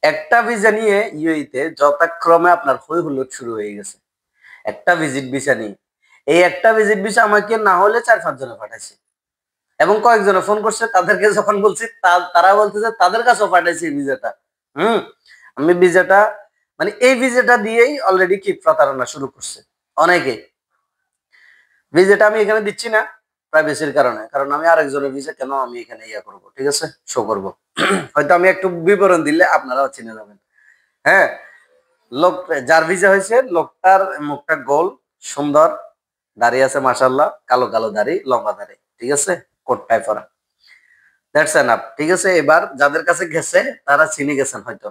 একটা ভিসা নিয়ে ইউএইতে যথাক্রমে আপনার হই হুল্লোড় শুরু হয়ে গেছে, একটা ভিজিট ভিসা নিয়ে। এই একটা ভিজিট ভিসা আমাকে না হলে 4-5 জনে পাঠাইছে, এবং কয়েকজনে ফোন করছে, তাদেরকে যখন বলছি তারা বলতেছে তাদের কাছেও পাঠাইছে এই ভিসাটা। হুম আমি ভিসাটা মানে এই ভিসাটা দিয়েই অলরেডি কি প্রতারণা শুরু করছে অনেকে। ভিসাটা আমি এখানে দিচ্ছি না প্রাইভেসির কারণে, কারণ আমি আরেকজনের ভিসা কেন আমি এখানে ইয়া করব, ঠিক আছে, শো করব। হয়তো আমি একটু বিবরণ দিলে আপনারাও চিনে যাবেন। হ্যাঁ, লোক যার ভিসা হয়েছে, লোকটার মুখটা গোল, সুন্দর, দাঁড়িয়ে আছে মাশাআল্লাহ, কালো কালো দাড়ি, লম্বা দাড়ি, ঠিক আছে, কোট টাই পরা। দ্যাটস এনাফ, ঠিক আছে। এবার যাদের কাছে গেছে তারা চিনে গেছেন হয়তো।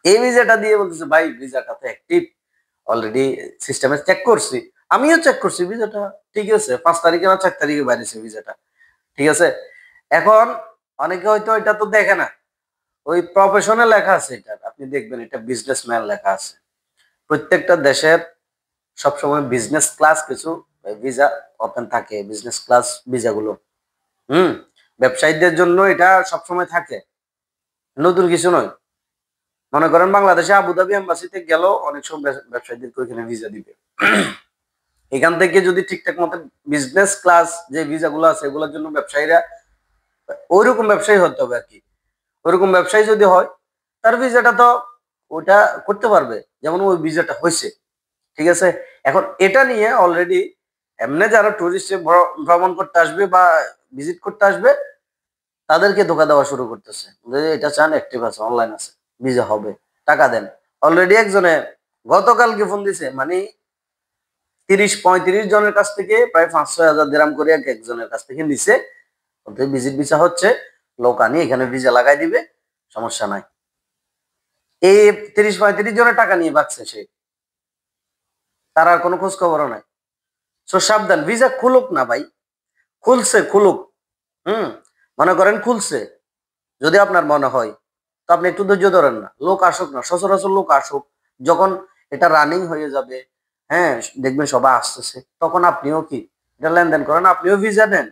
এই ভিসাটা দিয়ে বলতেছে ভাই ভিসাটা তো অ্যাক্টিভ, অলরেডি সিস্টেমে চেক করছি, আমিও চেক করছি ভিসাটা ঠিক আছে, 5 তারিখে না 4 তারিখে বাইরেছে ভিসাটা, ঠিক আছে। এখন অনেকে হয়তো এটা তো দেখে না, ওই প্রফেশনাল লেখা আছে, এটা আপনি দেখবেন, এটা বিজনেসম্যান লেখা আছে। প্রত্যেকটা দেশের সবসময় বিজনেস ক্লাস কিছু ভিসা ওপেন থাকে, বিজনেস ক্লাস ভিসাগুলো। হুম ব্যবসায়ীদের জন্য এটা সবসময় থাকে, নতুন কিছু নয়। মনে করেন বাংলাদেশে আবুধাবি এম্বাসিতে গেল, অনেক সময় ব্যবসায়ীদেরকে ওইখানে ভিসা দিবে। এখান থেকে যদি ঠিকঠাক মতো বিজনেস ক্লাস যে ভিসাগুলো আছে এগুলোর জন্য ব্যবসায়ীরা ওইরকম ব্যবসায়ী হতে হবে আর কি। ওইরকম ব্যবসায়ী যদি হয় তার ভিসাটা তো ওটা করতে পারবে, যেমন ওই ভিসাটা হয়েছে, ঠিক আছে। এখন এটা নিয়ে অলরেডি এমনি যারা টুরিস্ট ভ্রমণ করতে আসবে বা ভিজিট করতে আসবে তাদেরকে ধোকা দেওয়া শুরু করতেছে, এটা চান অ্যাক্টিভ আছে, অনলাইন আছে, ভিসা হবে, টাকা দেন। অলরেডি একজনে গতকালকে ফোন দিছে, মানে 30-35 জনের কাছ থেকে প্রায় 5-6 হাজার দিরাম করে এক একজনের কাছ থেকে নিছে। ভিজিট ভিসা হচ্ছে, লোক আনি এখানে ভিসা লাগাই দিবে, সমস্যা নাই। এই 30-35 জনের টাকা নিয়ে বাঁচছে সে, তার আর কোনো খোঁজ খবরও নাই। সো সাবধান, ভিসা খুলুক না ভাই, খুলছে খুলুক। হুম মনে করেন খুলছে, যদি আপনার মনে হয় তো আপনি একটু ধৈর্য ধরেন না, লোক আসুক না, সচরাচর লোক আসুক, যখন এটা রানিং হয়ে যাবে, হ্যাঁ দেখবেন সবাই আসতেছে, তখন আপনিও কি এটা লেনদেন করেন, আপনিও ভিসা নেন।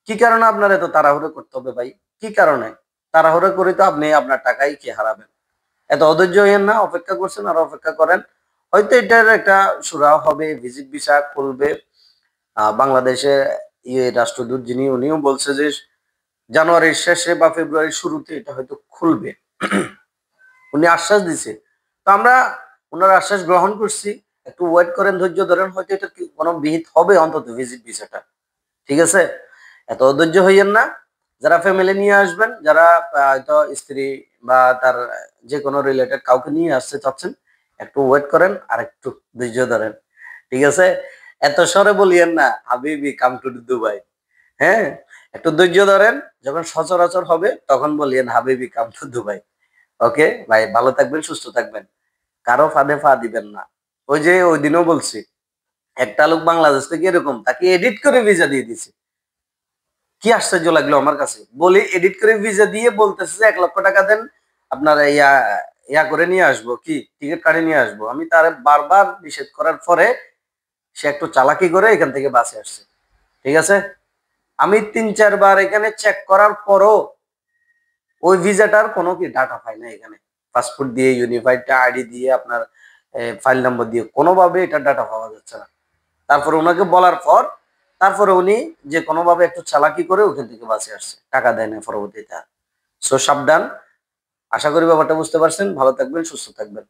কি কারণে আপনার এত তাড়াহুড়ো করতে হবে ভাই? কি কারণে তাড়াহুড়ো করে? তো আপনি আপনার টাকাই কি হারাবেন? এত অধৈর্য হইয়েন না, অপেক্ষা করছেন আর অপেক্ষা করেন, হয়তো এটার একটা সুরাহা হবে, ভিজিট ভিসা খুলবে। বাংলাদেশে রাষ্ট্রদূত যিনি উনিও বলছে যে জানুয়ারির শেষে বা ফেব্রুয়ারির শুরুতে এটা হয়তো খুলবে। উনি আশ্বাস দিছে, তো আমরা ওনার আশ্বাস গ্রহণ করছি। একটু ওয়েট করেন, ধৈর্য ধরেন, হয়তো এটা কোনো বিহিত হবে অন্তত ভিজিট ভিসাটা, ঠিক আছে। এত অধৈর্য হইয়েন না। যারা ফ্যামিলি নিয়ে আসবেন, যারা হয়তো স্ত্রী বা তার যে কোনো রিলেটেড কাউকে নিয়ে আসতে চাচ্ছেন, একটু ওয়েট করেন আর একটু ধৈর্য ধরেন, ঠিক আছে। এত সরে বলিয়েন না হাবিবি কাম টু দুবাই। হ্যাঁ, একটু ধৈর্য ধরেন, যখন সচরাচর হবে তখন বলিয়েন হাবিবি কাম টু দুবাই। ওকে ভাই, ভালো থাকবেন, সুস্থ থাকবেন, কারো ফাঁদে পা দিবেন না। ওই যে ওই দিনও বলছি, একটা লোক বাংলাদেশ থেকে এরকম তাকে এডিট করে ভিসা দিয়ে দিছে। কি আশ্চর্য লাগলো আমার কাছে, বলি এডিট করে ভিসা দিয়ে বলতেছে যে 1 লক্ষ টাকা দেন, আপনার ইয়া ইয়া করে নিয়ে আসবো, কি টিকিট কাটে নিয়ে আসবো। আমি তার বারবার নিষেধ করার পরে সে একটু চালাকি করে এখান থেকে বাসে আসছে, ঠিক আছে। আমি 3-4 বার এখানে চেক করার পরও ওই ভিসাটার কোনো কি ডাটা পাই না এখানে। পাসপোর্ট দিয়ে, ইউনিফাইড আইডি দিয়ে, আপনার ফাইল নাম্বার দিয়ে কোনোভাবে এটা ডাটা পাওয়া যাচ্ছে না। তারপরে ওনাকে বলার পর তারপরে উনি যে কোনোভাবে একটু চালাকি করে ওখান থেকে বাঁচে আসছে, টাকা দেয় না পরবর্তীতে। সো সাবধান। আশা করি ব্যাপারটা বুঝতে পারছেন। ভালো থাকবেন, সুস্থ থাকবেন।